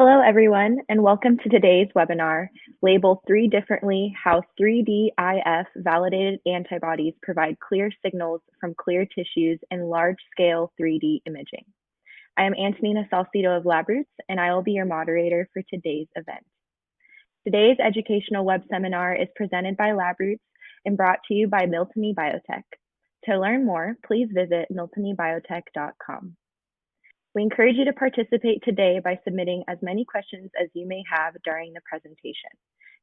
Hello, everyone, and welcome to today's webinar, labeled 3Differently, How 3D-IF-validated Antibodies Provide Clear Signals from Clear Tissues in Large-Scale 3D Imaging. I am Antonina Salcido of LabRoots, and I will be your moderator for today's event. Today's educational web seminar is presented by LabRoots and brought to you by Miltenyi Biotec. To learn more, please visit miltenyibiotec.com. We encourage you to participate today by submitting as many questions as you may have during the presentation.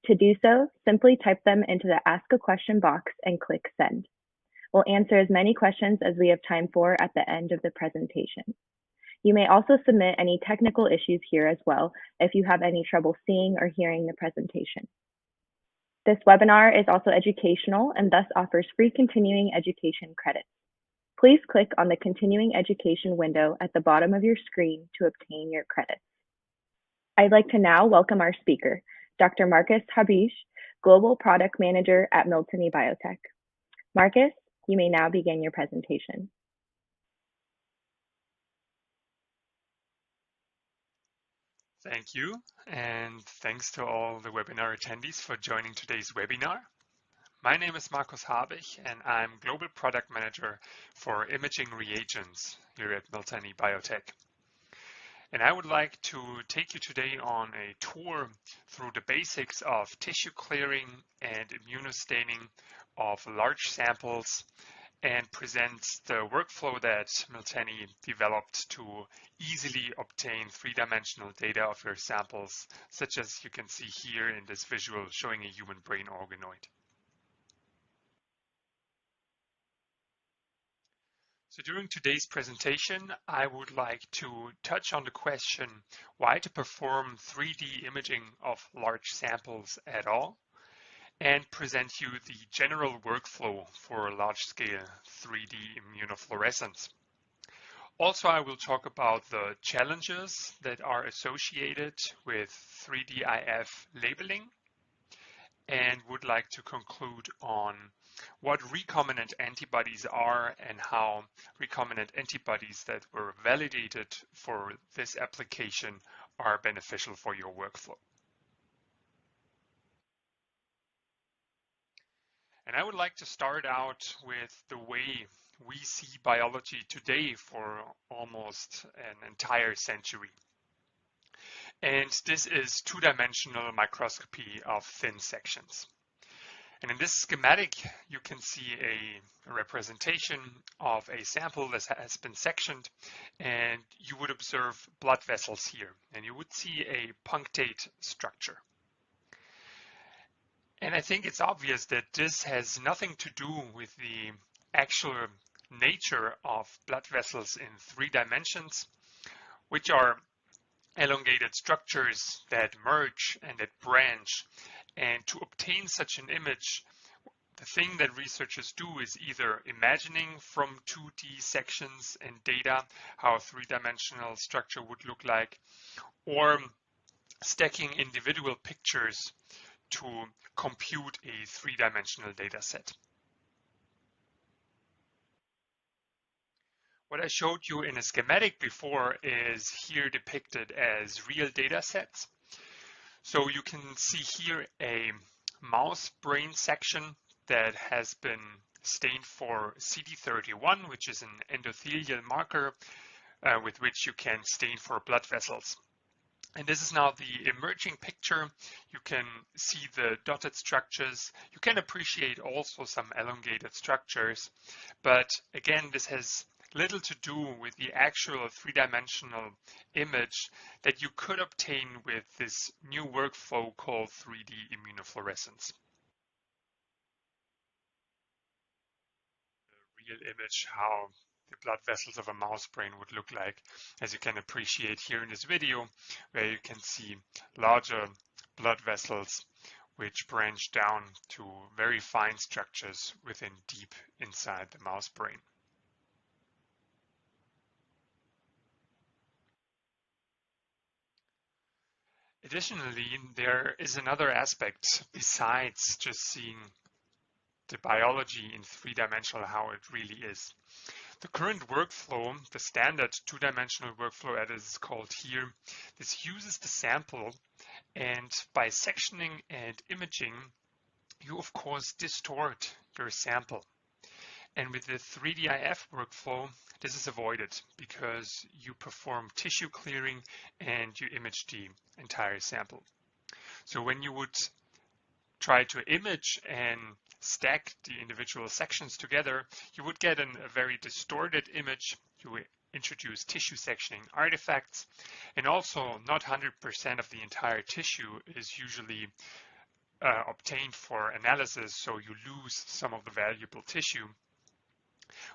To do so, simply type them into the Ask a Question box and click Send. We'll answer as many questions as we have time for at the end of the presentation. You may also submit any technical issues here as well if you have any trouble seeing or hearing the presentation. This webinar is also educational and thus offers free continuing education credits. Please click on the Continuing Education window at the bottom of your screen to obtain your credits. I'd like to now welcome our speaker, Dr. Markus Habich, Global Product Manager at Miltenyi Biotec. Markus, you may now begin your presentation. Thank you, and thanks to all the webinar attendees for joining today's webinar. My name is Markus Habich, and I'm Global Product Manager for Imaging Reagents here at Miltenyi Biotec. And I would like to take you today on a tour through the basics of tissue clearing and immunostaining of large samples and present the workflow that Miltenyi developed to easily obtain three-dimensional data of your samples, such as you can see here in this visual showing a human brain organoid. So during today's presentation, I would like to touch on the question why to perform 3D imaging of large samples at all, and present you the general workflow for large-scale 3D immunofluorescence. Also, I will talk about the challenges that are associated with 3D-IF labeling, and would like to conclude on what recombinant antibodies are and how recombinant antibodies that were validated for this application are beneficial for your workflow. And I would like to start out with the way we see biology today for almost an entire century. And this is two-dimensional microscopy of thin sections. And in this schematic, you can see a representation of a sample that has been sectioned, and you would observe blood vessels here, and you would see a punctate structure. And I think it's obvious that this has nothing to do with the actual nature of blood vessels in 3 dimensions, which are elongated structures that merge and that branch. And to obtain such an image, the thing that researchers do is either imagining from 2D sections and data how a 3-dimensional structure would look like, or stacking individual pictures to compute a 3-dimensional data set. What I showed you in a schematic before is here depicted as real data sets. So you can see here a mouse brain section that has been stained for CD31, which is an endothelial marker with which you can stain for blood vessels. And this is now the emerging picture. You can see the dotted structures. You can appreciate also some elongated structures. But again, this has little to do with the actual 3-dimensional image that you could obtain with this new workflow called 3D immunofluorescence. The real image, how the blood vessels of a mouse brain would look like, as you can appreciate here in this video, where you can see larger blood vessels which branch down to very fine structures within deep inside the mouse brain. Additionally, there is another aspect besides just seeing the biology in 3-dimensional, how it really is. The current workflow, the standard two-dimensional workflow as it is called here, this uses the sample, and by sectioning and imaging, you of course distort your sample. And with the 3D-IF workflow, this is avoided because you perform tissue clearing and you image the entire sample. So when you would try to image and stack the individual sections together, you would get a very distorted image. You would introduce tissue sectioning artifacts, and also not 100% of the entire tissue is usually obtained for analysis, so you lose some of the valuable tissue,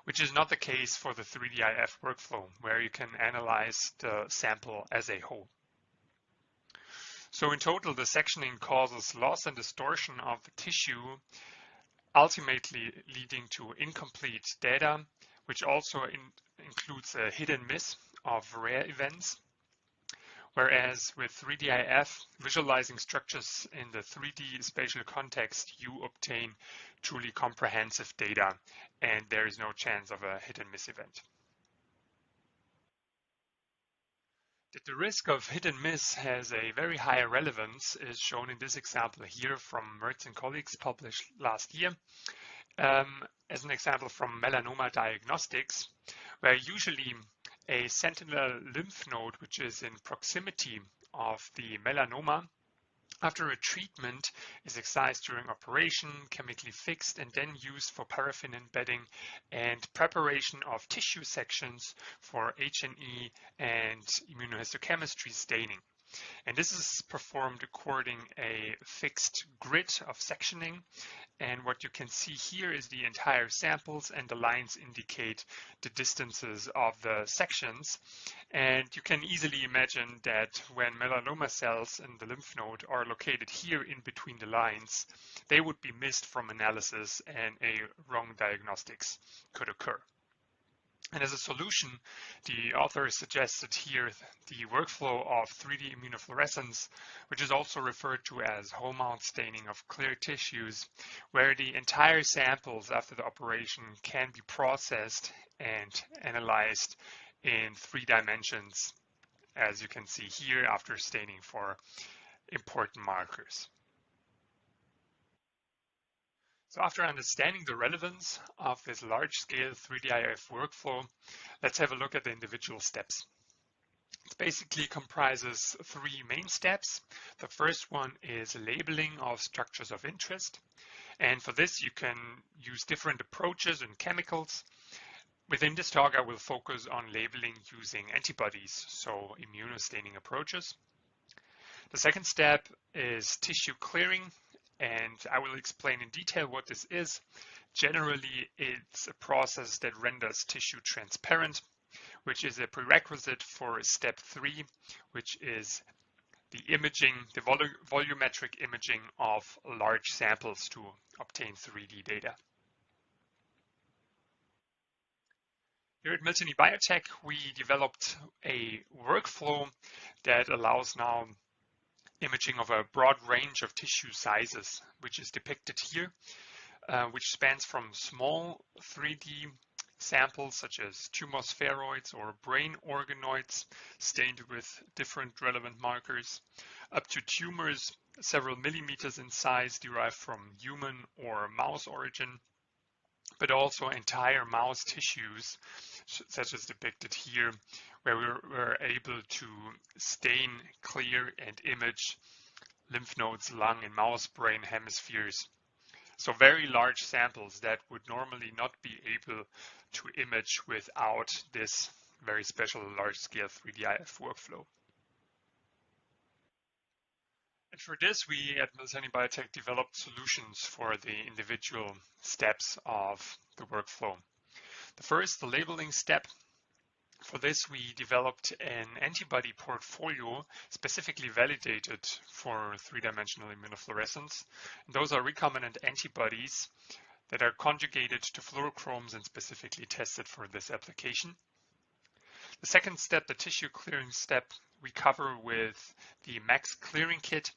which is not the case for the 3D-IF workflow, where you can analyze the sample as a whole. So in total, the sectioning causes loss and distortion of the tissue, ultimately leading to incomplete data, which also includes a hit and miss of rare events. Whereas with 3D-IF, visualizing structures in the 3D spatial context, you obtain truly comprehensive data, and there is no chance of a hit and miss event. That the risk of hit and miss has a very high relevance is shown in this example here from Mertz and colleagues, published last year. As an example from melanoma diagnostics, where usually a sentinel lymph node, which is in proximity of the melanoma, after a treatment is excised during operation, chemically fixed, and then used for paraffin embedding and preparation of tissue sections for H&E and immunohistochemistry staining. And this is performed according a fixed grid of sectioning. And what you can see here is the entire samples, and the lines indicate the distances of the sections. And you can easily imagine that when melanoma cells in the lymph node are located here in between the lines, they would be missed from analysis and a wrong diagnostics could occur. And as a solution, the author suggested here the workflow of 3D immunofluorescence, which is also referred to as whole mount staining of clear tissues, where the entire samples after the operation can be processed and analyzed in 3 dimensions, as you can see here, after staining for important markers. So after understanding the relevance of this large-scale 3D-IF workflow, let's have a look at the individual steps. It basically comprises 3 main steps. The first one is labeling of structures of interest. And for this, you can use different approaches and chemicals. Within this talk, I will focus on labeling using antibodies, so immunostaining approaches. The second step is tissue clearing, and I will explain in detail what this is. Generally, it's a process that renders tissue transparent, which is a prerequisite for step 3, which is the imaging, the volumetric imaging of large samples to obtain 3D data. Here at Miltenyi Biotec, we developed a workflow that allows now imaging of a broad range of tissue sizes, which is depicted here, which spans from small 3D samples such as tumor spheroids or brain organoids stained with different relevant markers, up to tumors several millimeters in size derived from human or mouse origin, but also entire mouse tissues, such as depicted here, where we were able to stain, clear, and image lymph nodes, lung, and mouse brain hemispheres. So very large samples that would normally not be able to image without this very special large-scale 3D-IF workflow. And for this, we at Miltenyi Biotec developed solutions for the individual steps of the workflow. The first, the labeling step. For this, we developed an antibody portfolio specifically validated for 3-dimensional immunofluorescence. And those are recombinant antibodies that are conjugated to fluorochromes and specifically tested for this application. The second step, the tissue clearing step, we cover with the MACS clearing kit.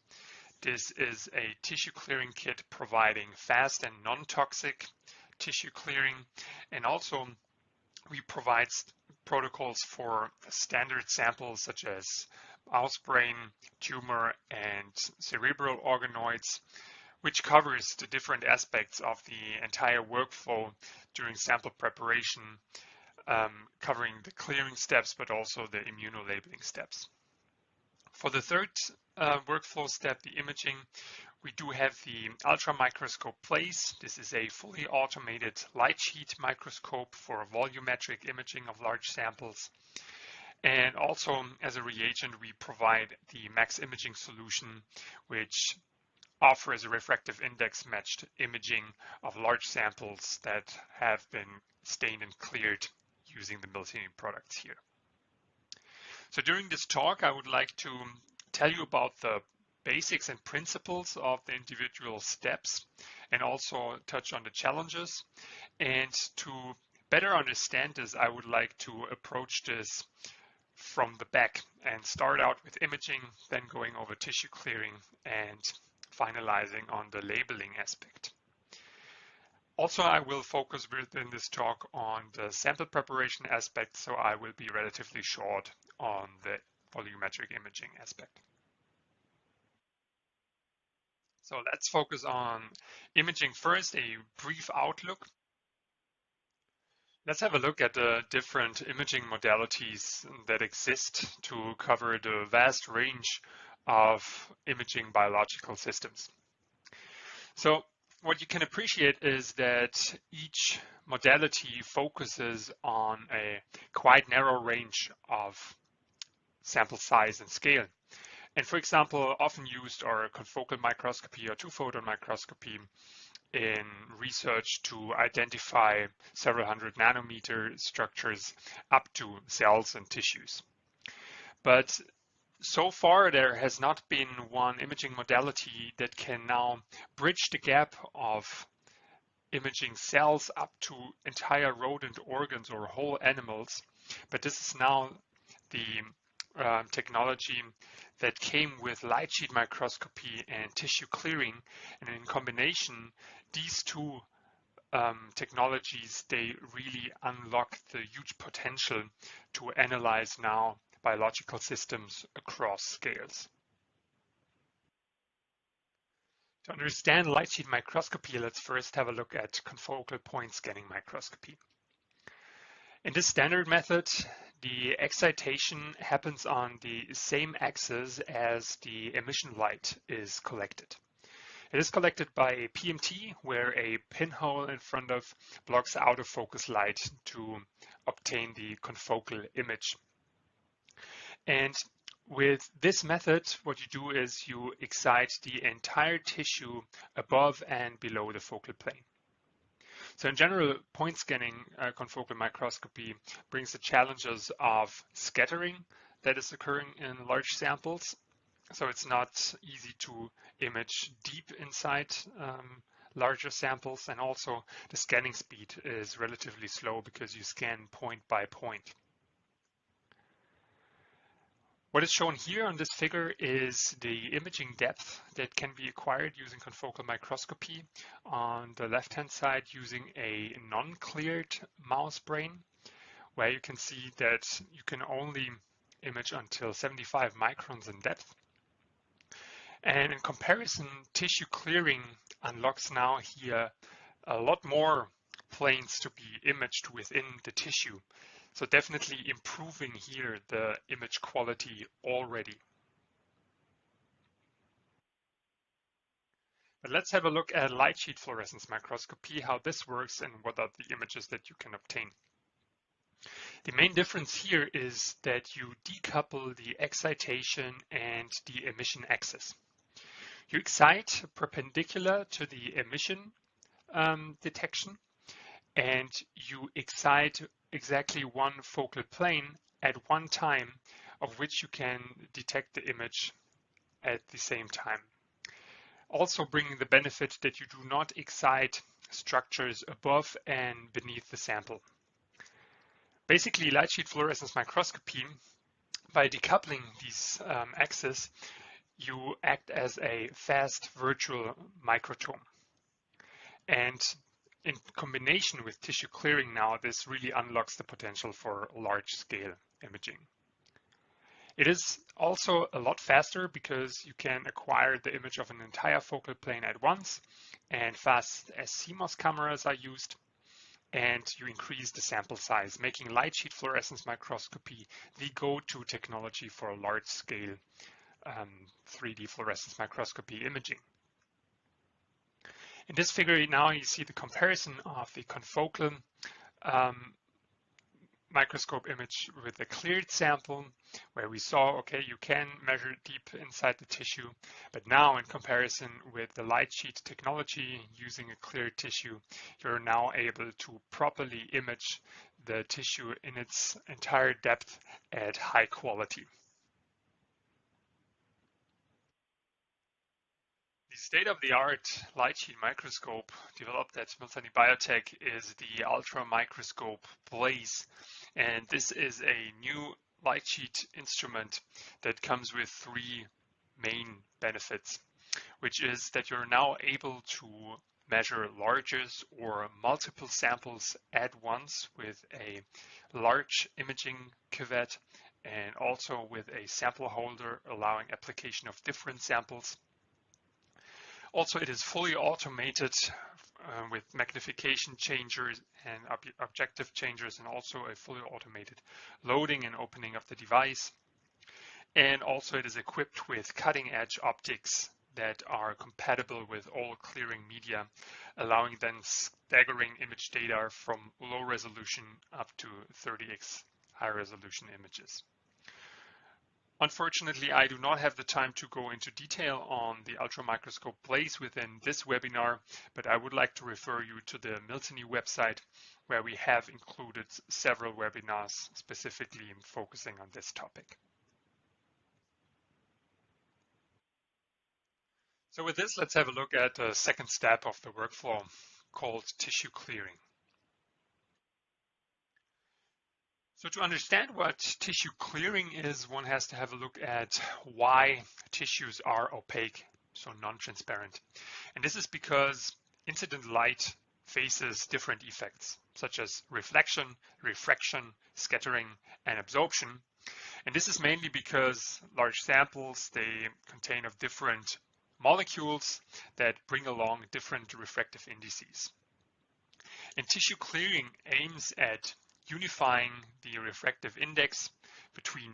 This is a tissue clearing kit providing fast and non-toxic tissue clearing, and also We provide protocols for standard samples such as mouse brain, tumor, and cerebral organoids, which covers the different aspects of the entire workflow during sample preparation, covering the clearing steps, but also the immunolabeling steps. For the third workflow step, the imaging, we do have the ultramicroscope place. This is a fully automated light sheet microscope for volumetric imaging of large samples. And also as a reagent, we provide the MACS imaging solution, which offers a refractive index matched imaging of large samples that have been stained and cleared using the Miltenyi products here. So during this talk, I would like to tell you about the basics and principles of the individual steps and also touch on the challenges. And to better understand this, I would like to approach this from the back and start out with imaging, then going over tissue clearing and finalizing on the labeling aspect. Also, I will focus within this talk on the sample preparation aspect, so I will be relatively short on the volumetric imaging aspect. So let's focus on imaging first, a brief outlook. Let's have a look at the different imaging modalities that exist to cover the vast range of imaging biological systems. So what you can appreciate is that each modality focuses on a quite narrow range of sample size and scale. And for example, often used are confocal microscopy or two-photon microscopy in research to identify several hundred nanometer structures up to cells and tissues. But so far, there has not been one imaging modality that can now bridge the gap of imaging cells up to entire rodent organs or whole animals. But this is now the technology that came with light sheet microscopy and tissue clearing. And in combination, these two technologies, they really unlock the huge potential to analyze now biological systems across scales. To understand light sheet microscopy, let's first have a look at confocal point scanning microscopy. In this standard method, the excitation happens on the same axis as the emission light is collected. It is collected by a PMT, where a pinhole in front of blocks out of focus light to obtain the confocal image. And with this method, what you do is you excite the entire tissue above and below the focal plane. So in general, point scanning confocal microscopy brings the challenges of scattering that is occurring in large samples. So it's not easy to image deep inside larger samples, and also the scanning speed is relatively slow because you scan point by point. What is shown here on this figure is the imaging depth that can be acquired using confocal microscopy. On the left-hand side, using a non-cleared mouse brain, where you can see that you can only image until 75 microns in depth. And in comparison, tissue clearing unlocks now here a lot more planes to be imaged within the tissue. So definitely improving here the image quality already. But let's have a look at light sheet fluorescence microscopy, how this works and what are the images that you can obtain. The main difference here is that you decouple the excitation and the emission axis. You excite perpendicular to the emission detection, and you excite exactly one focal plane at one time, of which you can detect the image at the same time. Also bringing the benefit that you do not excite structures above and beneath the sample. Basically, light sheet fluorescence microscopy, by decoupling these axes, you act as a fast virtual microtome. And in combination with tissue clearing now, this really unlocks the potential for large-scale imaging. It is also a lot faster because you can acquire the image of an entire focal plane at once, and fast CMOS cameras are used, and you increase the sample size, making light sheet fluorescence microscopy the go-to technology for large-scale 3D fluorescence microscopy imaging. In this figure now you see the comparison of the confocal microscope image with a cleared sample, where we saw, okay, you can measure deep inside the tissue, but now in comparison with the light sheet technology using a cleared tissue, you're now able to properly image the tissue in its entire depth at high quality. The state-of-the-art light sheet microscope developed at Miltenyi Biotec is the ultra microscope Blaze, and this is a new light sheet instrument that comes with three main benefits, which is that you're now able to measure larges or multiple samples at once with a large imaging cuvette, and also with a sample holder allowing application of different samples. Also, it is fully automated with magnification changers and objective changers, and also a fully automated loading and opening of the device. And also it is equipped with cutting-edge optics that are compatible with all clearing media, allowing then staggering image data from low resolution up to 30x high resolution images. Unfortunately, I do not have the time to go into detail on the ultramicroscope Blaze within this webinar, but I would like to refer you to the Miltenyi website, where we have included several webinars specifically focusing on this topic. So with this, let's have a look at the second step of the workflow called tissue clearing. So to understand what tissue clearing is, one has to have a look at why tissues are opaque, so non-transparent. And this is because incident light faces different effects, such as reflection, refraction, scattering, and absorption. And this is mainly because large samples, they contain of different molecules that bring along different refractive indices. And tissue clearing aims at unifying the refractive index between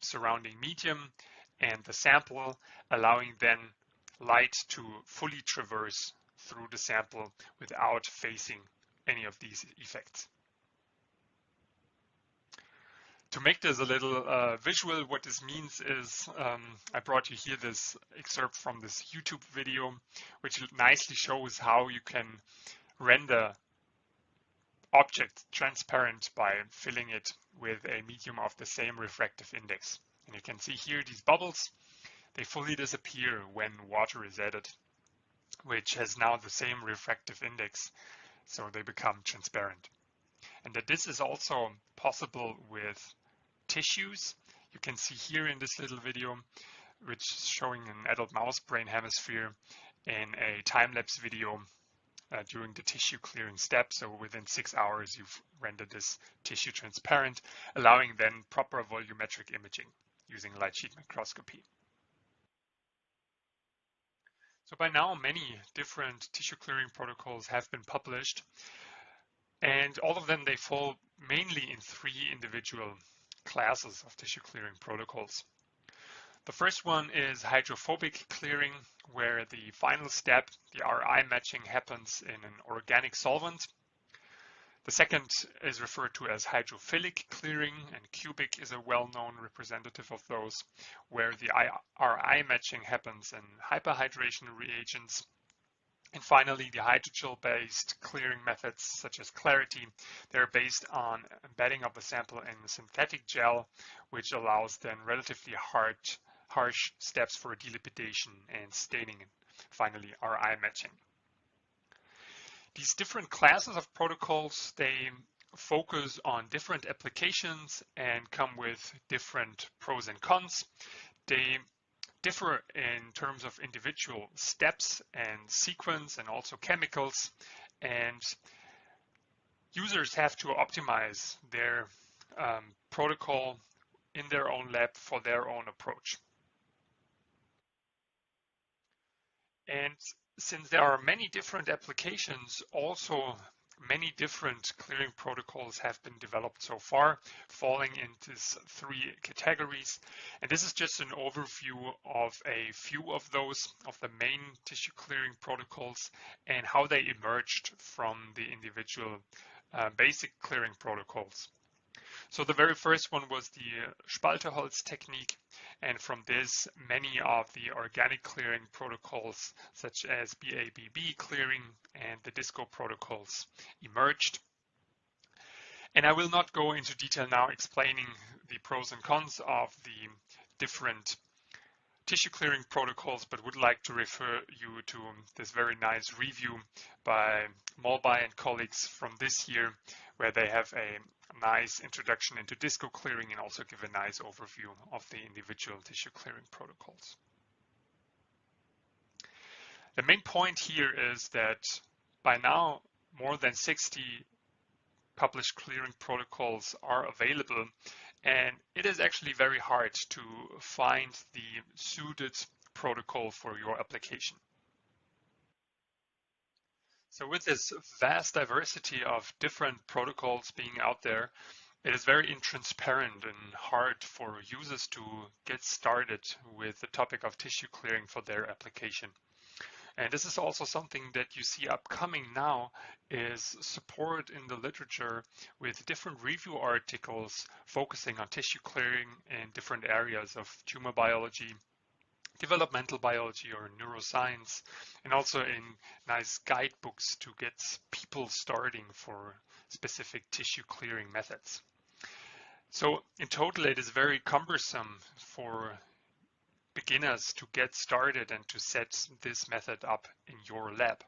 surrounding medium and the sample, allowing then light to fully traverse through the sample without facing any of these effects. To make this a little visual, what this means is I brought you here this excerpt from this YouTube video, which nicely shows how you can render object transparent by filling it with a medium of the same refractive index. And you can see here these bubbles, they fully disappear when water is added, which has now the same refractive index, so they become transparent. And that this is also possible with tissues. You can see here in this little video, which is showing an adult mouse brain hemisphere in a time-lapse video during the tissue clearing step. So within 6 hours, you've rendered this tissue transparent, allowing then proper volumetric imaging using light sheet microscopy. So by now, many different tissue clearing protocols have been published, and all of them, they fall mainly in three individual classes of tissue clearing protocols. The first one is hydrophobic clearing, where the final step, the RI matching, happens in an organic solvent. The second is referred to as hydrophilic clearing, and cubic is a well-known representative of those, where the RI matching happens in hyperhydration reagents. And finally, the hydrogel-based clearing methods, such as Clarity, they're based on embedding of the sample in a synthetic gel, which allows then relatively harsh steps for delipidation and staining, and finally RI matching. These different classes of protocols, they focus on different applications and come with different pros and cons. They differ in terms of individual steps and sequence, and also chemicals, and users have to optimize their protocol in their own lab for their own approach. And since there are many different applications, also many different clearing protocols have been developed so far, falling into 3 categories. And this is just an overview of a few of those, of the main tissue clearing protocols and how they emerged from the individual basic clearing protocols. So the very first one was the Spalteholz technique, and from this many of the organic clearing protocols such as BABB clearing and the DISCO protocols emerged. And I will not go into detail now explaining the pros and cons of the different tissue clearing protocols, but would like to refer you to this very nice review by Molby and colleagues from this year, where they have a nice introduction into DISCO clearing and also give a nice overview of the individual tissue clearing protocols. The main point here is that by now more than 60 published clearing protocols are available, and it is actually very hard to find the suited protocol for your application. So with this vast diversity of different protocols being out there, it is very intransparent and hard for users to get started with the topic of tissue clearing for their application. And this is also something that you see upcoming now, is support in the literature with different review articles focusing on tissue clearing in different areas of tumor biology, developmental biology or neuroscience, and also in nice guidebooks to get people starting for specific tissue clearing methods. So in total, it is very cumbersome for beginners to get started and to set this method up in your lab.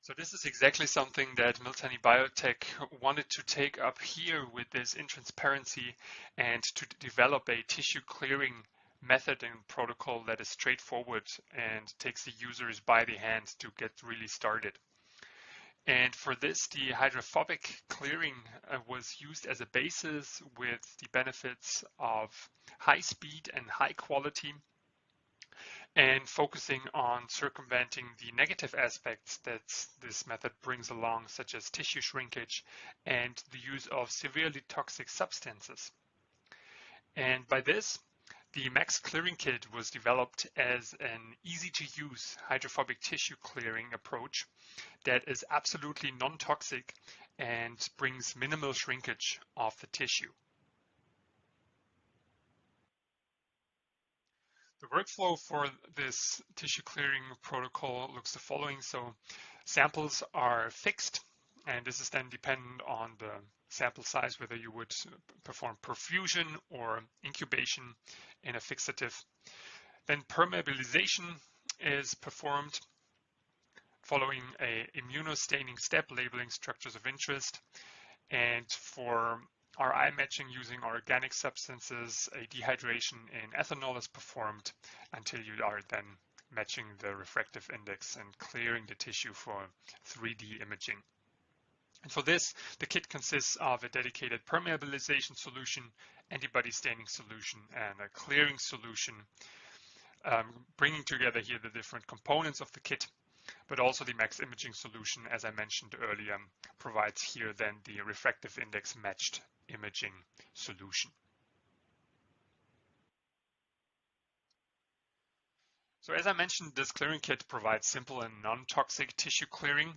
So this is exactly something that Miltenyi Biotec wanted to take up here with this intransparency and to develop a tissue clearing method and protocol that is straightforward and takes the users by the hand to get really started. And for this, the hydrophobic clearing was used as a basis with the benefits of high speed and high quality, and focusing on circumventing the negative aspects that this method brings along, such as tissue shrinkage and the use of severely toxic substances. And by this, the Max Clearing Kit was developed as an easy-to-use hydrophobic tissue clearing approach that is absolutely non-toxic and brings minimal shrinkage of the tissue. The workflow for this tissue clearing protocol looks the following. So samples are fixed, and this is then dependent on the sample size, whether you would perform perfusion or incubation in a fixative. Then permeabilization is performed following a immunostaining step labeling structures of interest. And for RI matching using organic substances, a dehydration in ethanol is performed until you are then matching the refractive index and clearing the tissue for 3D imaging. And for this, the kit consists of a dedicated permeabilization solution, antibody staining solution, and a clearing solution, bringing together here the different components of the kit, but also the max imaging solution, as I mentioned earlier, provides here then the refractive index matched imaging solution. So as I mentioned, this clearing kit provides simple and non-toxic tissue clearing.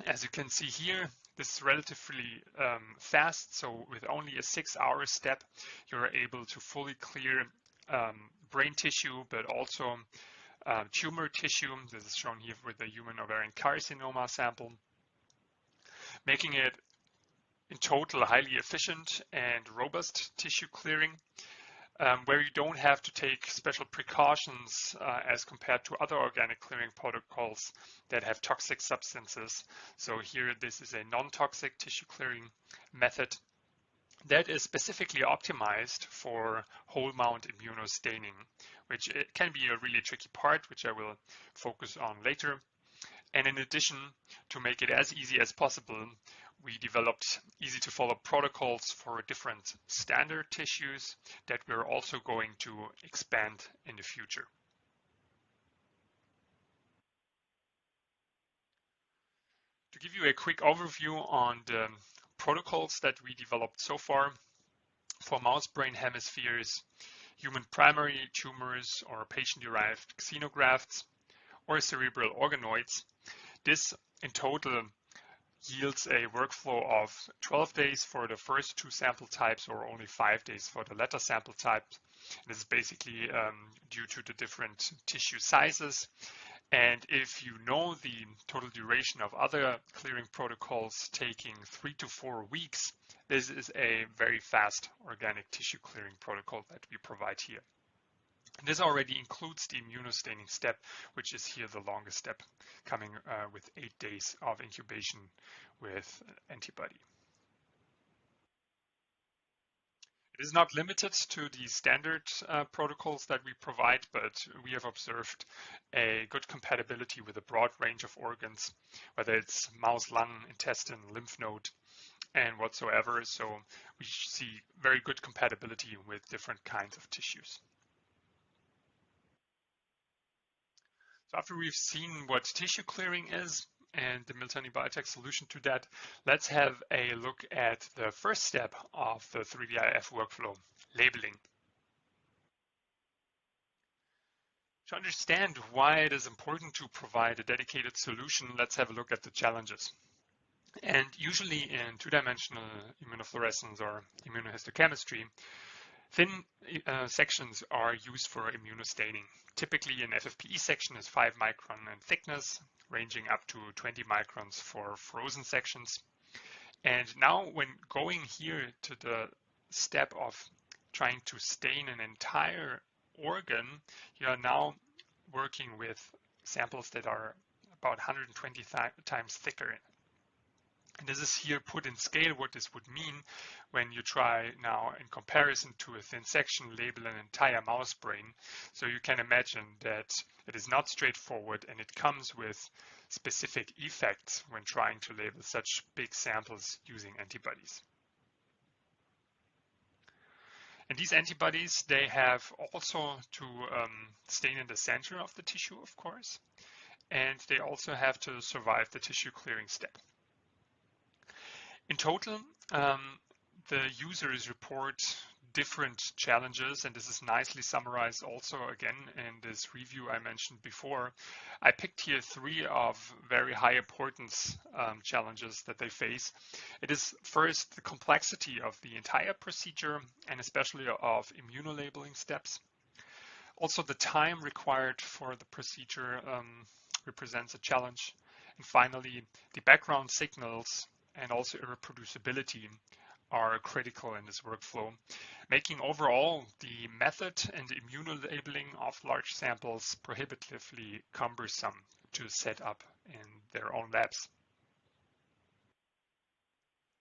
As you can see here, this is relatively fast. So with only a 6-hour step, you're able to fully clear brain tissue, but also tumor tissue. This is shown here with the human ovarian carcinoma sample, making it in total highly efficient and robust tissue clearing, where you don't have to take special precautions as compared to other organic clearing protocols that have toxic substances. So here, this is a non-toxic tissue clearing method that is specifically optimized for whole mount immunostaining, which it can be a really tricky part, which I will focus on later. And in addition, to make it as easy as possible, we developed easy to follow protocols for different standard tissues that we're also going to expand in the future. To give you a quick overview on the protocols that we developed so far for mouse brain hemispheres, human primary tumors or patient-derived xenografts, or cerebral organoids, this in total yields a workflow of 12 days for the first 2 sample types or only 5 days for the latter sample type. This is basically due to the different tissue sizes. And if you know the total duration of other clearing protocols taking 3 to 4 weeks, this is a very fast organic tissue clearing protocol that we provide here. This already includes the immunostaining step, which is here the longest step, coming with 8 days of incubation with antibody. It is not limited to the standard protocols that we provide, but we have observed a good compatibility with a broad range of organs, whether it's mouse, lung, intestine, lymph node, and whatsoever. So we see very good compatibility with different kinds of tissues. So after we've seen what tissue clearing is and the Miltenyi Biotec solution to that, let's have a look at the first step of the 3D-IF workflow, labeling. To understand why it is important to provide a dedicated solution, let's have a look at the challenges. And usually in two-dimensional immunofluorescence or immunohistochemistry, thin sections are used for immunostaining. Typically, an FFPE section is 5 micron in thickness, ranging up to 20 microns for frozen sections. And now when going here to the step of trying to stain an entire organ, you are now working with samples that are about 120 times thicker. And this is here put in scale what this would mean when you try now in comparison to a thin section label an entire mouse brain. So you can imagine that it is not straightforward and it comes with specific effects when trying to label such big samples using antibodies. And these antibodies, they have also to stain in the center of the tissue, of course, and they also have to survive the tissue clearing step. In total, the users report different challenges, and this is nicely summarized also again in this review I mentioned before. I picked here 3 of very high importance challenges that they face. It is first the complexity of the entire procedure and especially of immunolabeling steps. Also, the time required for the procedure represents a challenge. And finally, the background signals and also reproducibility are critical in this workflow, making overall the method and the immunolabeling of large samples prohibitively cumbersome to set up in their own labs.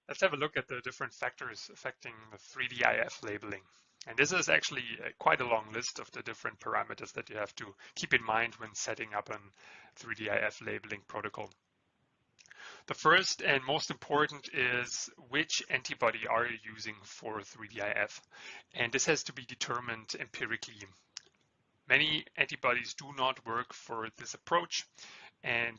Let's have a look at the different factors affecting the 3D-IF labeling. And this is actually quite a long list of the different parameters that you have to keep in mind when setting up a 3D-IF labeling protocol. The first and most important is which antibody are you using for 3D-IF, and this has to be determined empirically. Many antibodies do not work for this approach, and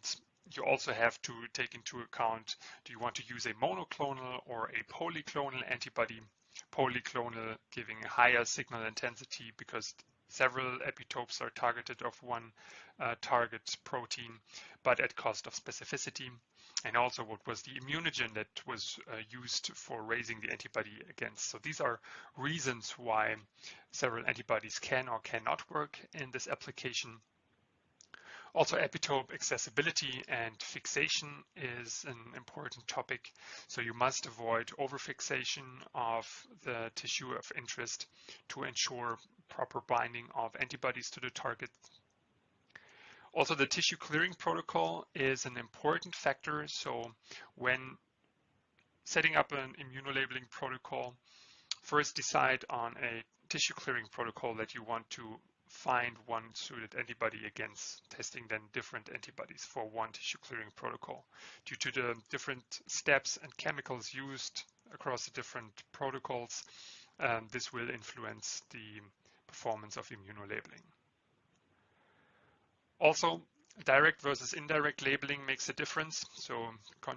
you also have to take into account, do you want to use a monoclonal or a polyclonal antibody? Polyclonal giving a higher signal intensity because several epitopes are targeted of one target protein, but at cost of specificity. And also what was the immunogen that was used for raising the antibody against. So these are reasons why several antibodies can or cannot work in this application. Also, epitope accessibility and fixation is an important topic. So you must avoid overfixation of the tissue of interest to ensure proper binding of antibodies to the target. Also, the tissue clearing protocol is an important factor. So when setting up an immunolabeling protocol, first decide on a tissue clearing protocol that you want to find one suited antibody against, testing then different antibodies for one tissue clearing protocol. Due to the different steps and chemicals used across the different protocols, this will influence the performance of immunolabeling. Also, direct versus indirect labeling makes a difference. So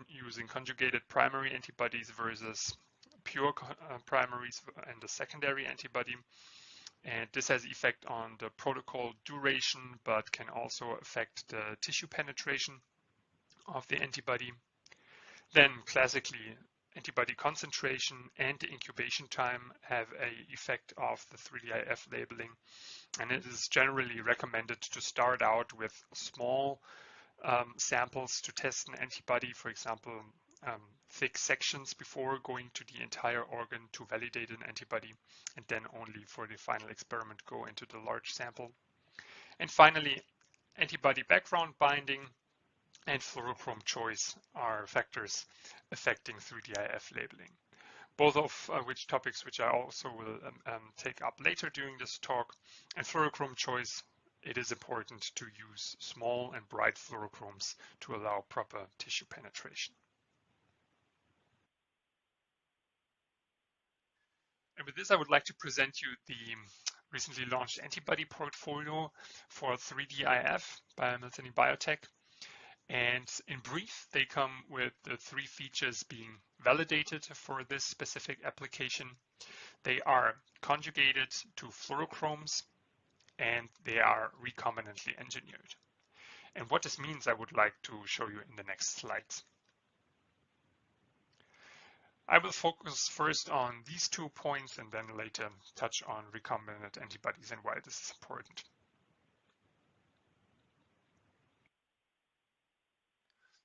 using conjugated primary antibodies versus pure primaries and a secondary antibody. And this has effect on the protocol duration, but can also affect the tissue penetration of the antibody. Then classically, antibody concentration and the incubation time have an effect of the 3D-IF labeling. And it is generally recommended to start out with small samples to test an antibody, for example, thick sections before going to the entire organ to validate an antibody, and then only for the final experiment go into the large sample. And finally, antibody background binding and fluorochrome choice are factors affecting 3D-IF labeling. Both of which topics which I also will take up later during this talk. And fluorochrome choice, it is important to use small and bright fluorochromes to allow proper tissue penetration. And with this, I would like to present you the recently launched antibody portfolio for 3D-IF by Miltenyi Biotec. And in brief, they come with the three features being validated for this specific application. They are conjugated to fluorochromes, and they are recombinantly engineered. And what this means, I would like to show you in the next slides. I will focus first on these 2 points and then later touch on recombinant antibodies and why this is important.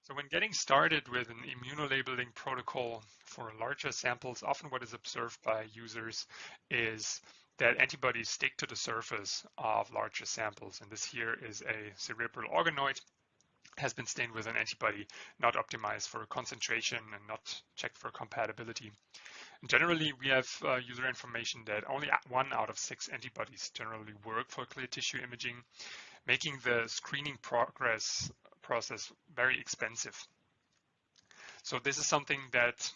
So when getting started with an immunolabeling protocol for larger samples, often what is observed by users is that antibodies stick to the surface of larger samples. And this here is a cerebral organoid, has been stained with an antibody not optimized for concentration and not checked for compatibility. And generally, we have user information that only 1 out of 6 antibodies generally work for clear tissue imaging, making the screening process very expensive. So this is something that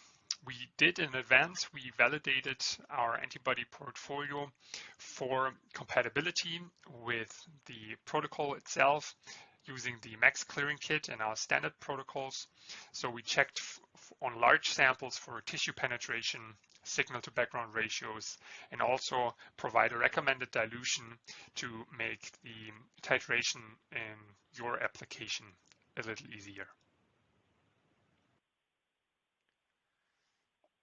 we did in advance. We validated our antibody portfolio for compatibility with the protocol itself using the max clearing kit and our standard protocols. So we checked on large samples for tissue penetration, signal to background ratios, and also provide a recommended dilution to make the titration in your application a little easier.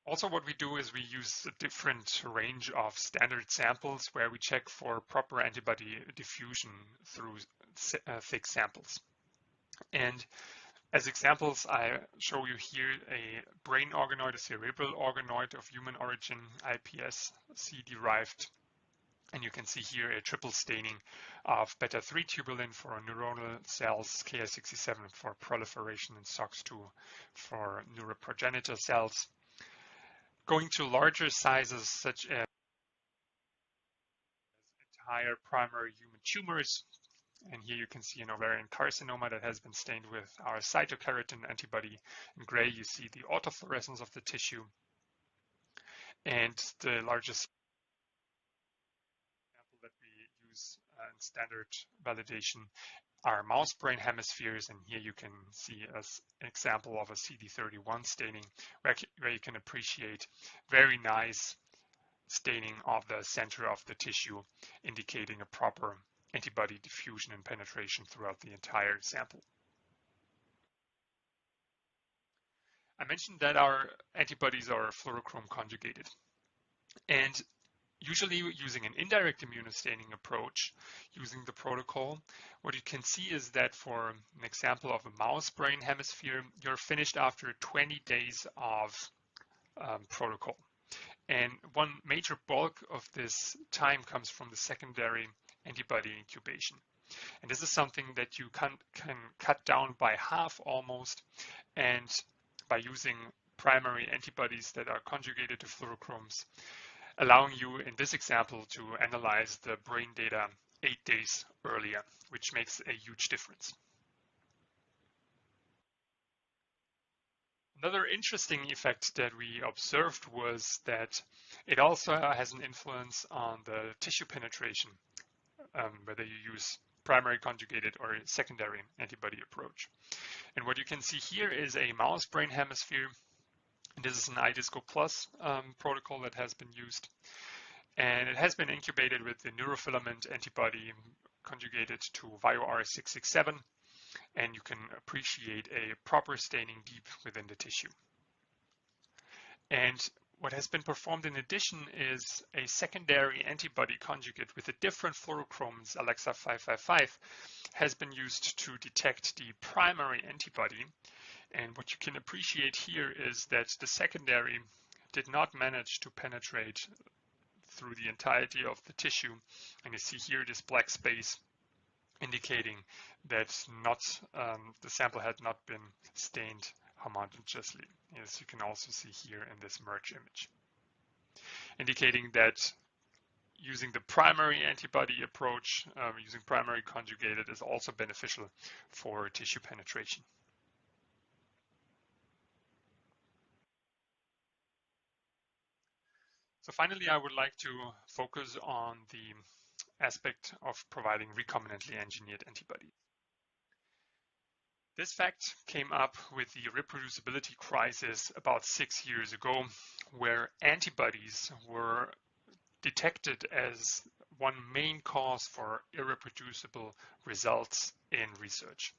Also, what we do is we use a different range of standard samples where we check for proper antibody diffusion through thick samples. And as examples, I show you here a brain organoid, a cerebral organoid of human origin, iPSC derived. And you can see here a triple staining of beta-3 tubulin for neuronal cells, Ki67 for proliferation, and SOX2 for neuroprogenitor cells. Going to larger sizes such as entire primary human tumors. And here you can see an ovarian carcinoma that has been stained with our cytokeratin antibody. In gray, you see the autofluorescence of the tissue. And the largest example that we use in standard validation are mouse brain hemispheres. And here you can see as an example of a CD31 staining where you can appreciate very nice staining of the center of the tissue, indicating a proper antibody diffusion and penetration throughout the entire sample. I mentioned that our antibodies are fluorochrome-conjugated. And usually using an indirect immunostaining approach, using the protocol, what you can see is that for an example of a mouse brain hemisphere, you're finished after 20 days of protocol. And one major bulk of this time comes from the secondary antibody incubation. And this is something that you can cut down by half almost, and by using primary antibodies that are conjugated to fluorochromes, allowing you in this example to analyze the brain data 8 days earlier, which makes a huge difference. Another interesting effect that we observed was that it also has an influence on the tissue penetration, whether you use primary conjugated or secondary antibody approach. And what you can see here is a mouse brain hemisphere. This is an iDisco Plus protocol that has been used. And it has been incubated with the neurofilament antibody conjugated to Vio R667. And you can appreciate a proper staining deep within the tissue. And what has been performed in addition is a secondary antibody conjugate with a different fluorochromes, Alexa 555, has been used to detect the primary antibody. And what you can appreciate here is that the secondary did not manage to penetrate through the entirety of the tissue. And you see here this black space indicating that the sample had not been stained homogeneously, as you can also see here in this merge image, indicating that using the primary antibody approach, using primary conjugated, is also beneficial for tissue penetration. So finally, I would like to focus on the aspect of providing recombinantly engineered antibodies. This fact came up with the reproducibility crisis about 6 years ago, where antibodies were detected as one main cause for irreproducible results in research.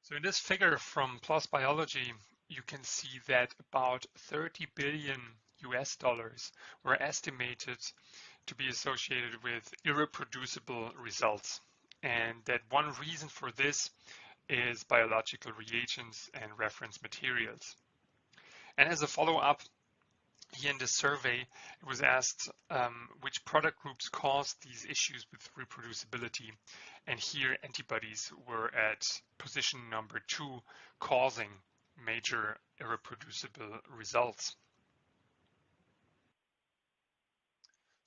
So in this figure from PLOS Biology, you can see that about $30 billion were estimated to be associated with irreproducible results. And that one reason for this is biological reagents and reference materials. And as a follow-up, here in this survey, it was asked which product groups caused these issues with reproducibility. And here antibodies were at position number 2, causing major irreproducible results.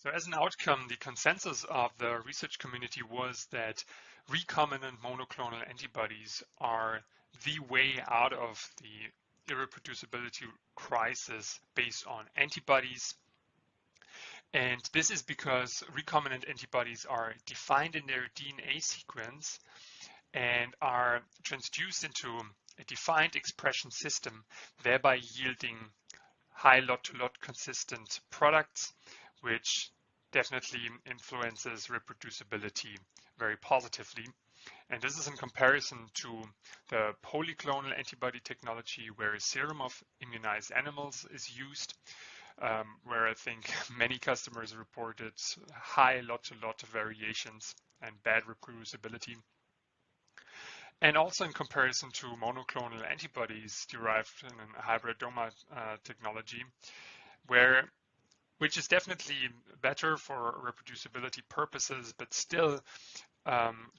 So as an outcome, the consensus of the research community was that recombinant monoclonal antibodies are the way out of the irreproducibility crisis based on antibodies. And this is because recombinant antibodies are defined in their DNA sequence and are transduced into a defined expression system, thereby yielding high lot-to-lot consistent products, which definitely influences reproducibility very positively. And this is in comparison to the polyclonal antibody technology, where a serum of immunized animals is used, where I think many customers reported high lot-to-lot variations and bad reproducibility. And also in comparison to monoclonal antibodies derived in a hybridoma technology, which is definitely better for reproducibility purposes, but still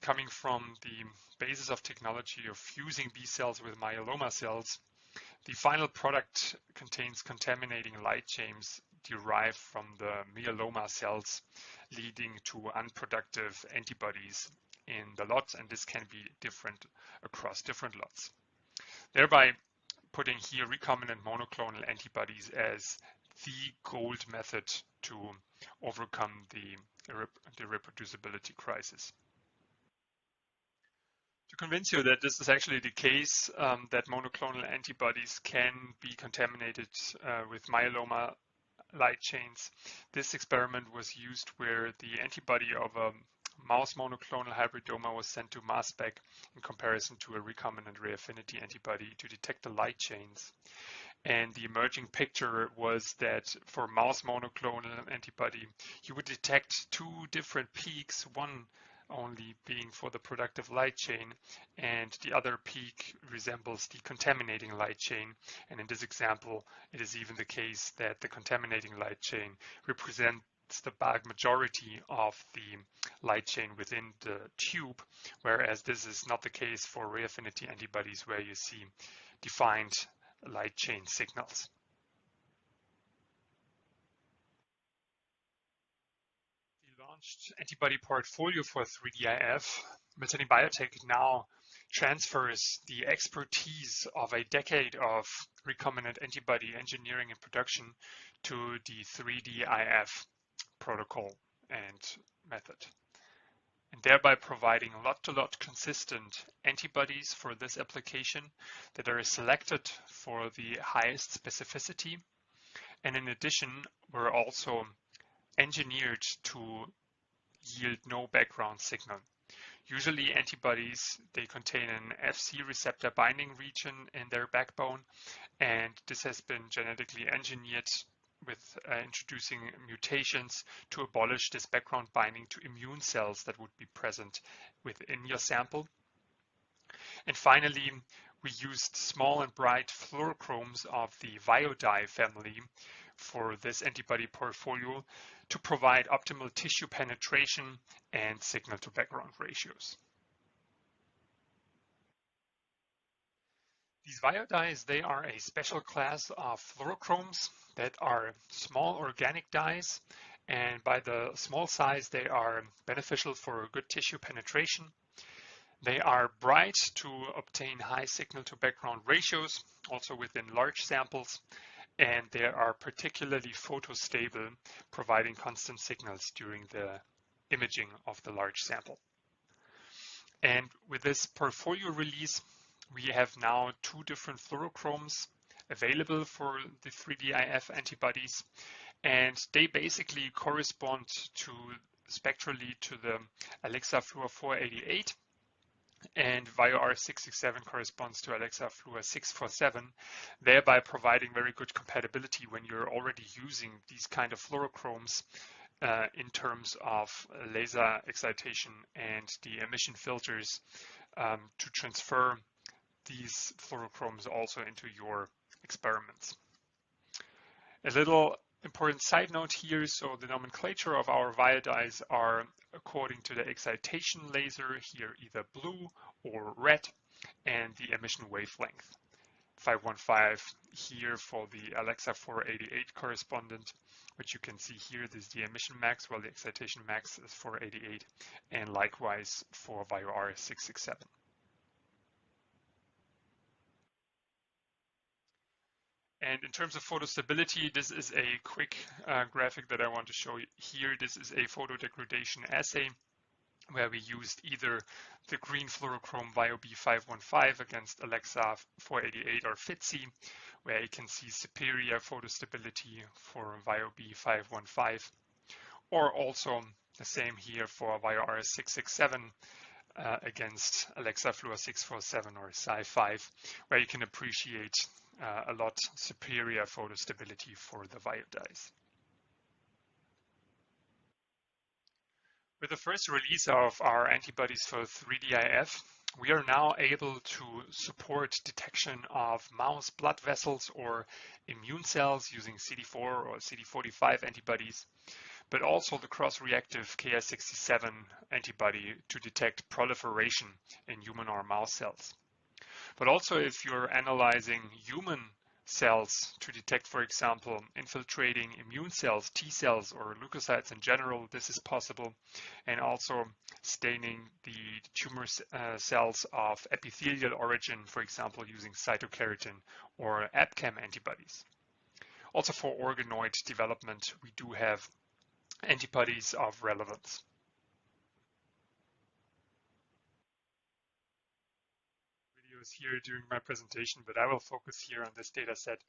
coming from the basis of technology of fusing B cells with myeloma cells, the final product contains contaminating light chains derived from the myeloma cells, leading to unproductive antibodies in the lots, and this can be different across different lots, thereby putting here recombinant monoclonal antibodies as the gold method to overcome the reproducibility crisis. To convince you that this is actually the case, that monoclonal antibodies can be contaminated with myeloma light chains, this experiment was used where the antibody of a mouse monoclonal hybridoma was sent to mass spec in comparison to a recombinant rare affinity antibody to detect the light chains. And the emerging picture was that for mouse monoclonal antibody, you would detect 2 different peaks, one only being for the productive light chain, and the other peak resembles the contaminating light chain. And in this example, it is even the case that the contaminating light chain represents the bulk majority of the light chain within the tube, whereas this is not the case for rare affinity antibodies, where you see defined light chain signals. The launched antibody portfolio for 3D-IF, Miltenyi Biotec now transfers the expertise of a decade of recombinant antibody engineering and production to the 3D-IF protocol and method, and thereby providing lot-to-lot consistent antibodies for this application that are selected for the highest specificity. And in addition, we're also engineered to yield no background signal. Usually antibodies, they contain an Fc receptor binding region in their backbone, and this has been genetically engineered with introducing mutations to abolish this background binding to immune cells that would be present within your sample. And finally, we used small and bright fluorochromes of the Vio Dye family for this antibody portfolio to provide optimal tissue penetration and signal to background ratios. These Vio dyes, they are a special class of fluorochromes that are small organic dyes, and by the small size they are beneficial for good tissue penetration. They are bright to obtain high signal to background ratios, also within large samples, and they are particularly photostable, providing constant signals during the imaging of the large sample. And with this portfolio release, we have now two different fluorochromes available for the 3D-IF antibodies, and they basically correspond to spectrally to the Alexa Fluor 488, and Vio R667 corresponds to Alexa Fluor 647, thereby providing very good compatibility when you're already using these kind of fluorochromes in terms of laser excitation and the emission filters to transfer these fluorochromes also into your experiments. A little important side note here, so the nomenclature of our Vio dyes are according to the excitation laser, here either blue or red, and the emission wavelength. 515 here for the Alexa 488 correspondent, which you can see here, this is the emission max, while the excitation max is 488, and likewise for Vio R667. And in terms of photostability, this is a quick graphic that I want to show you here. This is a photodegradation assay where we used either the green fluorochrome Vio B515 against Alexa 488 or FITC, where you can see superior photostability for Vio B515, or also the same here for Vio R667 against Alexa Fluor 647 or Sci5, where you can appreciate a lot superior photostability for the Vio dyes. With the first release of our antibodies for 3D-IF, we are now able to support detection of mouse blood vessels or immune cells using CD4 or CD45 antibodies, but also the cross-reactive Ki67 antibody to detect proliferation in human or mouse cells. But also if you're analyzing human cells to detect, for example, infiltrating immune cells, T cells, or leukocytes in general, this is possible, and also staining the tumor cells of epithelial origin, for example, using cytokeratin or AbCam antibodies. Also for organoid development, we do have antibodies of relevance. Here during my presentation, but I will focus here on this data set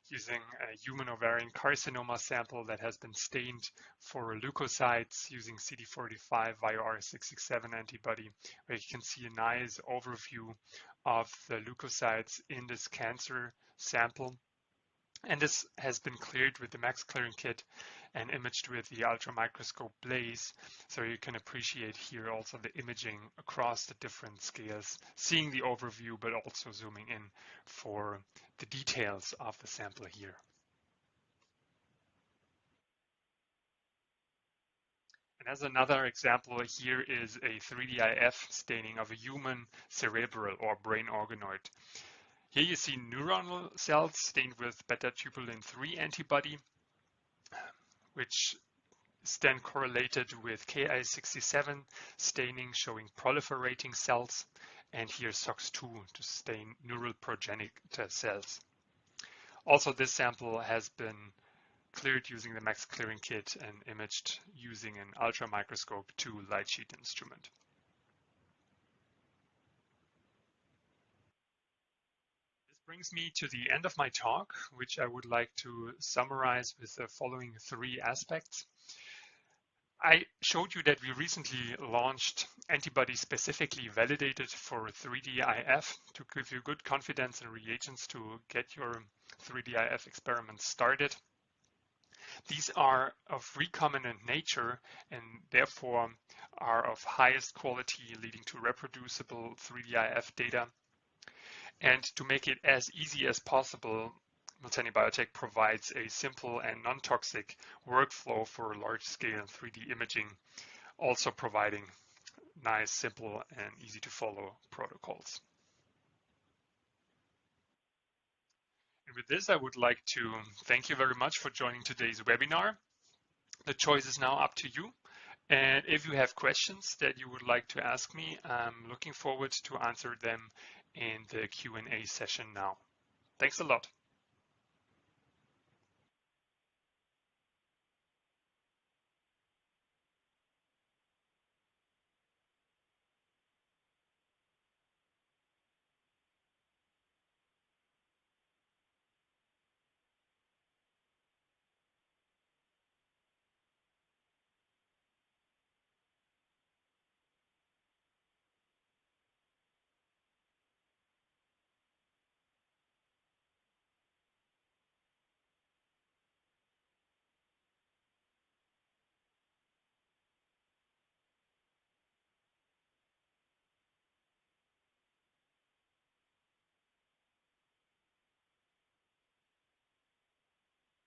using a human ovarian carcinoma sample that has been stained for leukocytes using CD45 Vio R667 antibody, where you can see a nice overview of the leukocytes in this cancer sample. And this has been cleared with the max clearing kit and imaged with the ultramicroscope blaze. So you can appreciate here also the imaging across the different scales, seeing the overview, but also zooming in for the details of the sample here. And as another example, here is a 3D-IF staining of a human cerebral or brain organoid. Here you see neuronal cells stained with beta-tubulin 3 antibody, which is then correlated with Ki67 staining showing proliferating cells, and here SOX2 to stain neural progenitor cells. Also, this sample has been cleared using the Max clearing kit and imaged using an ultramicroscope 2 light sheet instrument. This brings me to the end of my talk, which I would like to summarize with the following 3 aspects. I showed you that we recently launched antibodies specifically validated for 3D-IF to give you good confidence in reagents to get your 3D-IF experiments started. These are of recombinant nature and therefore are of highest quality, leading to reproducible 3D-IF data. And to make it as easy as possible, Miltenyi Biotec provides a simple and non-toxic workflow for large-scale 3D imaging, also providing nice, simple, and easy-to-follow protocols. And with this, I would like to thank you very much for joining today's webinar. The choice is now up to you. And if you have questions that you would like to ask me, I'm looking forward to answer them in the Q&A session now. Thanks a lot.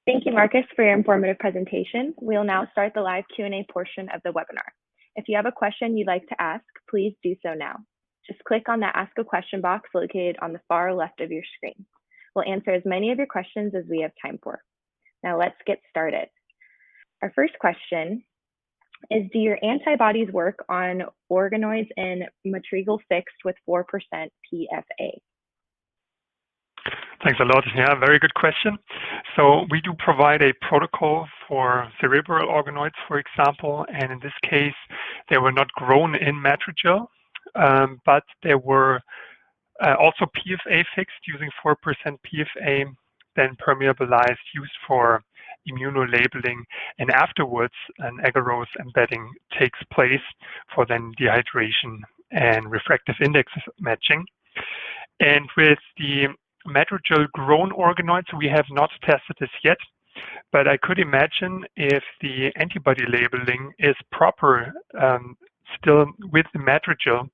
Thank you, Markus, for your informative presentation. We'll now start the live Q&A portion of the webinar. If you have a question you'd like to ask, please do so now. Just click on the Ask a Question box located on the far left of your screen. We'll answer as many of your questions as we have time for. Now let's get started. Our first question is, do your antibodies work on organoids in matrigel fixed with 4% PFA? Thanks a lot. Yeah, very good question. So we do provide a protocol for cerebral organoids, for example, and in this case, they were not grown in matrigel, but they were also PFA fixed using 4% PFA, then permeabilized, used for immunolabeling, and afterwards an agarose embedding takes place for then dehydration and refractive index matching. And with the matrigel grown organoids, we have not tested this yet, but I could imagine if the antibody labeling is proper still with the matrigel,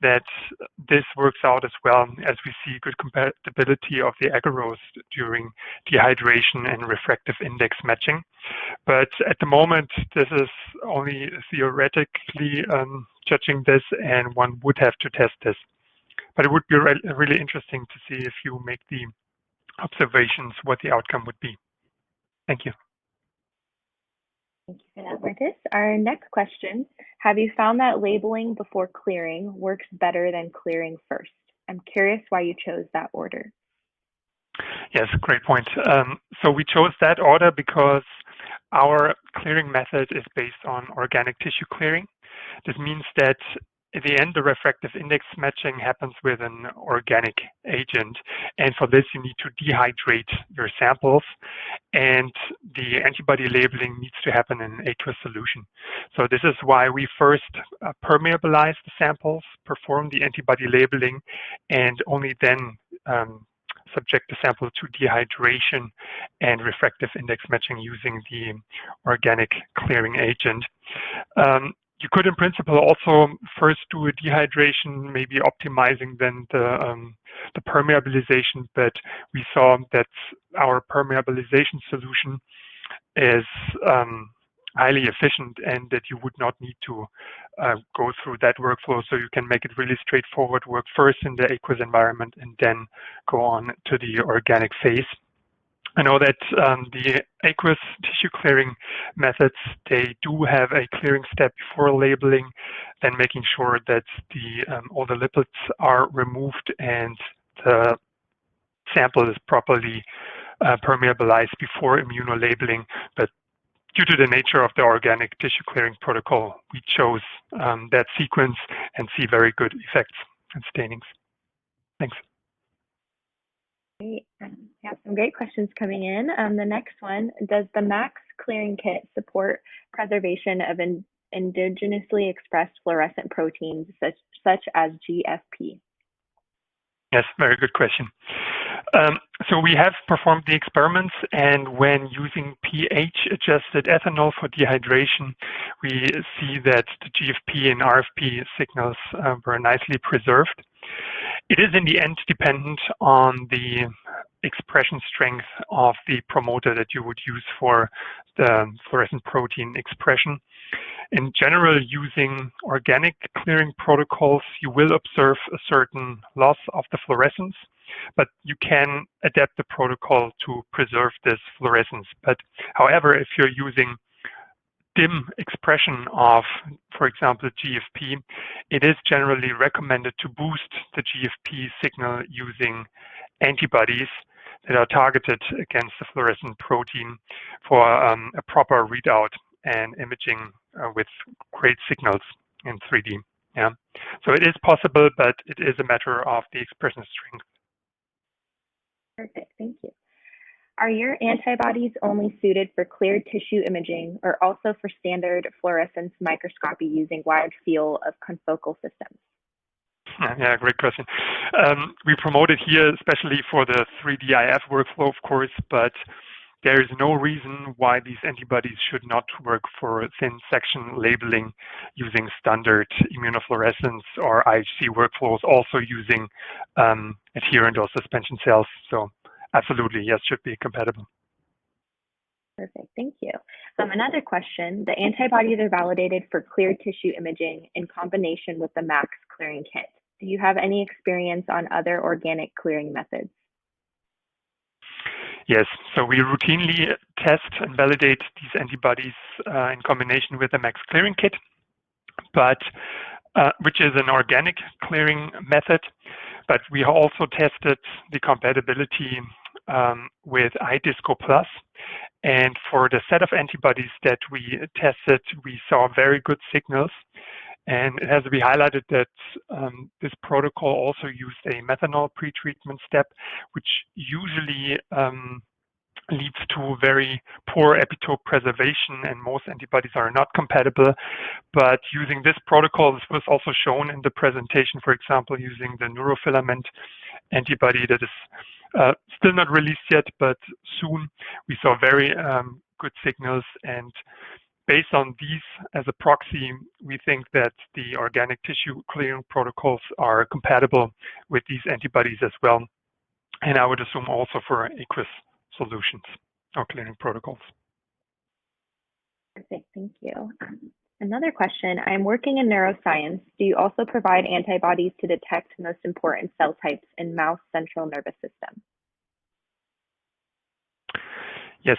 that this works out as well, as we see good compatibility of the agarose during dehydration and refractive index matching. But at the moment, this is only theoretically judging this, and one would have to test this. But it would be really interesting to see if you make the observations, what the outcome would be. Thank you. Thank you for that, Markus. Our next question, have you found that labeling before clearing works better than clearing first? I'm curious why you chose that order. Yes, great point. So we chose that order because our clearing method is based on organic tissue clearing. This means that at the end, the refractive index matching happens with an organic agent. And for this, you need to dehydrate your samples. And the antibody labeling needs to happen in an aqueous solution. So this is why we first permeabilize the samples, perform the antibody labeling, and only then subject the sample to dehydration and refractive index matching using the organic clearing agent. You could, in principle, also first do a dehydration, maybe optimizing then the permeabilization, but we saw that our permeabilization solution is highly efficient and that you would not need to go through that workflow. So you can make it really straightforward, work first in the aqueous environment and then go on to the organic phase. I know that the aqueous tissue clearing methods, they do have a clearing step before labeling, then making sure that all the lipids are removed and the sample is properly permeabilized before immunolabeling. But due to the nature of the organic tissue clearing protocol, we chose that sequence and see very good effects and stainings. Thanks. Great. We have some great questions coming in. The next one, does the MACS clearing kit support preservation of endogenously expressed fluorescent proteins such as GFP? Yes, very good question. So we have performed the experiments, and when using pH-adjusted ethanol for dehydration, we see that the GFP and RFP signals were nicely preserved. It is in the end dependent on the expression strength of the promoter that you would use for the fluorescent protein expression. In general, using organic clearing protocols, you will observe a certain loss of the fluorescence, but you can adapt the protocol to preserve this fluorescence. But however, if you're using dim expression of, for example, GFP, it is generally recommended to boost the GFP signal using antibodies that are targeted against the fluorescent protein for a proper readout and imaging with great signals in 3D. Yeah, so it is possible, but it is a matter of the expression strength. Perfect, thank you. Are your antibodies only suited for clear tissue imaging or also for standard fluorescence microscopy using wide field of confocal systems? Yeah, great question. We promote it here, especially for the 3D-IF workflow, of course, but there is no reason why these antibodies should not work for thin section labeling using standard immunofluorescence or IHC workflows, also using adherent or suspension cells. So absolutely, yes, should be compatible. Perfect, thank you. Another question, the antibodies are validated for clear tissue imaging in combination with the MACS clearing kit. Do you have any experience on other organic clearing methods? Yes, so we routinely test and validate these antibodies in combination with the MACS clearing kit, but which is an organic clearing method. But we also tested the compatibility with iDisco Plus. And for the set of antibodies that we tested, we saw very good signals. And it has to be highlighted that this protocol also used a methanol pretreatment step, which usually leads to very poor epitope preservation, and most antibodies are not compatible. But using this protocol, this was also shown in the presentation, for example, using the neurofilament antibody that is still not released yet, but soon, we saw very good signals. And based on these as a proxy, we think that the organic tissue clearing protocols are compatible with these antibodies as well. And I would assume also for aqueous solutions or clearing protocols. Perfect, thank you. Another question, I'm working in neuroscience. Do you also provide antibodies to detect most important cell types in mouse central nervous system? Yes.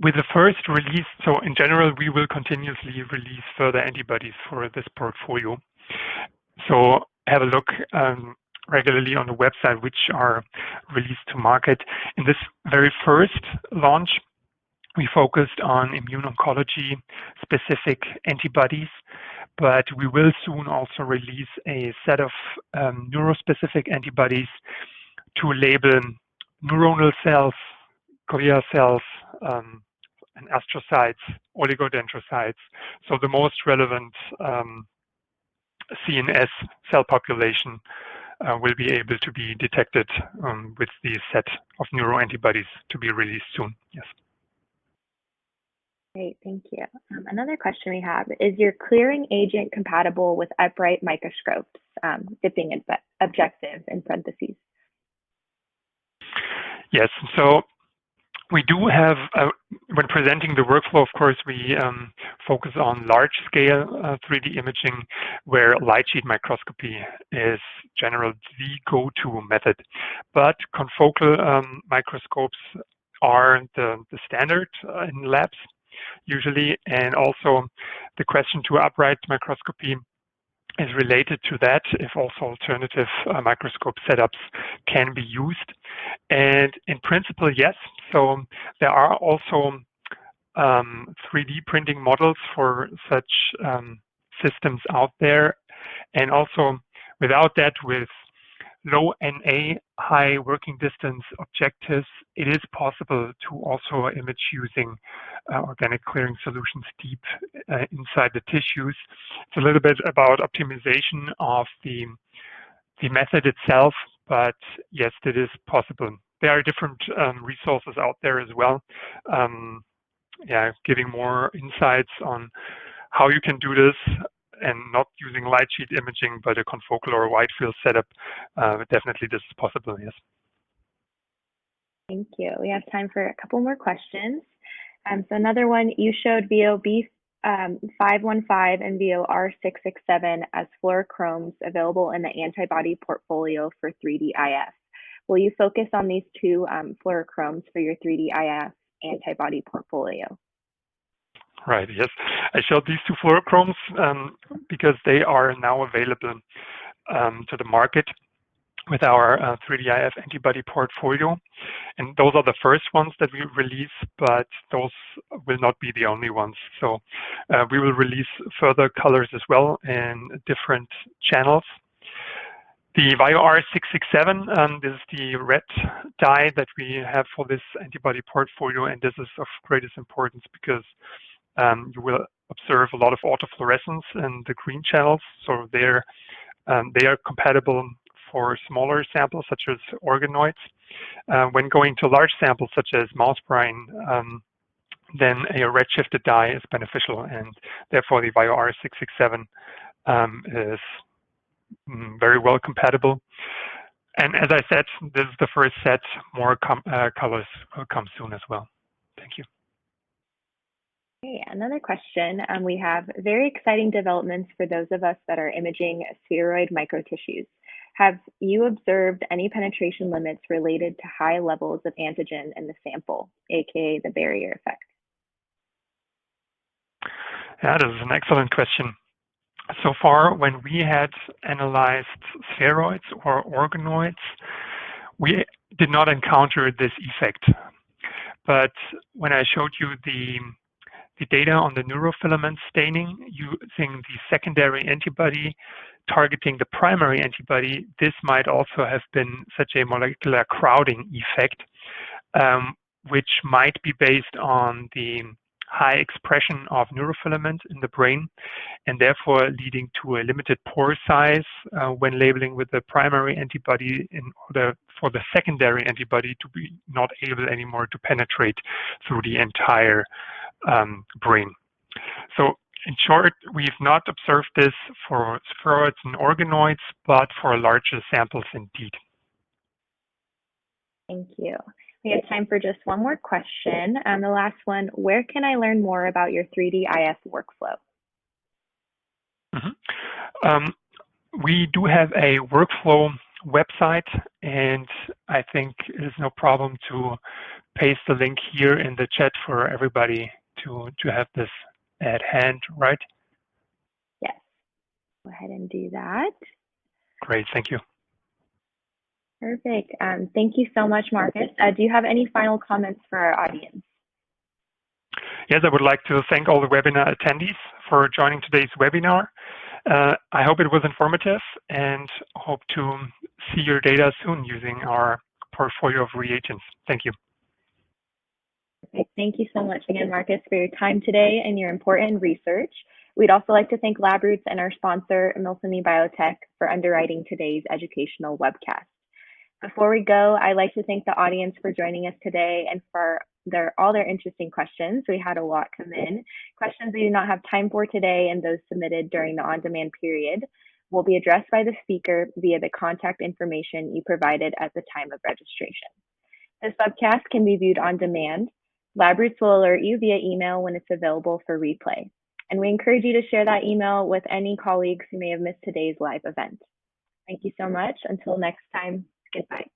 With the first release, so in general, we will continuously release further antibodies for this portfolio. So have a look regularly on the website which are released to market. In this very first launch, we focused on immuno-oncology specific antibodies, but we will soon also release a set of neurospecific antibodies to label neuronal cells, glia cells, and astrocytes, oligodendrocytes. So the most relevant CNS cell population will be able to be detected with the set of neuroantibodies to be released soon. Yes. Great, thank you. Another question we have, is your clearing agent compatible with upright microscopes, dipping objective in parentheses? Yes, so we do have when presenting the workflow, of course, we focus on large-scale 3D imaging, where light sheet microscopy is generally the go-to method. But confocal microscopes are the standard in labs usually, and also the question to upright microscopy is related to that, if also alternative microscope setups can be used. And in principle, yes. So there are also 3D printing models for such systems out there. And also without that, with low NA, high working distance objectives, it is possible to also image using organic clearing solutions deep inside the tissues. It's a little bit about optimization of the method itself, but yes, it is possible. There are different resources out there as well, giving more insights on how you can do this, and not using light sheet imaging, but a confocal or a wide field setup. Definitely this is possible, yes. Thank you. We have time for a couple more questions. So another one, you showed Vio B515 and Vio R667 as fluorochromes available in the antibody portfolio for 3D-IF. Will you focus on these two fluorochromes for your 3D-IF antibody portfolio? Right, yes. I showed these two fluorochromes because they are now available to the market with our 3D-IF antibody portfolio. And those are the first ones that we release, but those will not be the only ones. So we will release further colors as well in different channels. The Vio R667, this is the red dye that we have for this antibody portfolio, and this is of greatest importance because you will observe a lot of autofluorescence in the green channels. So they are compatible for smaller samples such as organoids. When going to large samples such as mouse brine, then a redshifted dye is beneficial, and therefore the Vio R667 is very well compatible. And as I said, this is the first set. More colors will come soon as well. Thank you. Okay, another question. We have very exciting developments for those of us that are imaging spheroid microtissues. Have you observed any penetration limits related to high levels of antigen in the sample, aka the barrier effect? Yeah, this is an excellent question. So far, when we had analyzed spheroids or organoids, we did not encounter this effect. But when I showed you the data on the neurofilament staining using the secondary antibody targeting the primary antibody, this might also have been such a molecular crowding effect, which might be based on the high expression of neurofilament in the brain, and therefore leading to a limited pore size when labeling with the primary antibody in order for the secondary antibody to be not able anymore to penetrate through the entire brain. So in short, we've not observed this for spheroids and organoids, but for larger samples indeed. Thank you. We have time for just one more question. The last one, where can I learn more about your 3D-IF workflow? We do have a workflow website, and I think it is no problem to paste the link here in the chat for everybody to have this at hand, right? Yes. Go ahead and do that. Great, thank you. Perfect. Thank you so much, Markus. Do you have any final comments for our audience? Yes, I would like to thank all the webinar attendees for joining today's webinar. I hope it was informative and hope to see your data soon using our portfolio of reagents. Thank you. Thank you so much again, Markus, for your time today and your important research. We'd also like to thank LabRoots and our sponsor, Miltenyi Biotec, for underwriting today's educational webcast. Before we go, I'd like to thank the audience for joining us today and for all their interesting questions. We had a lot come in. Questions we do not have time for today and those submitted during the on-demand period will be addressed by the speaker via the contact information you provided at the time of registration. This webcast can be viewed on demand Lab Roots will alert you via email when it's available for replay. And we encourage you to share that email with any colleagues who may have missed today's live event. Thank you so much. Until next time, goodbye.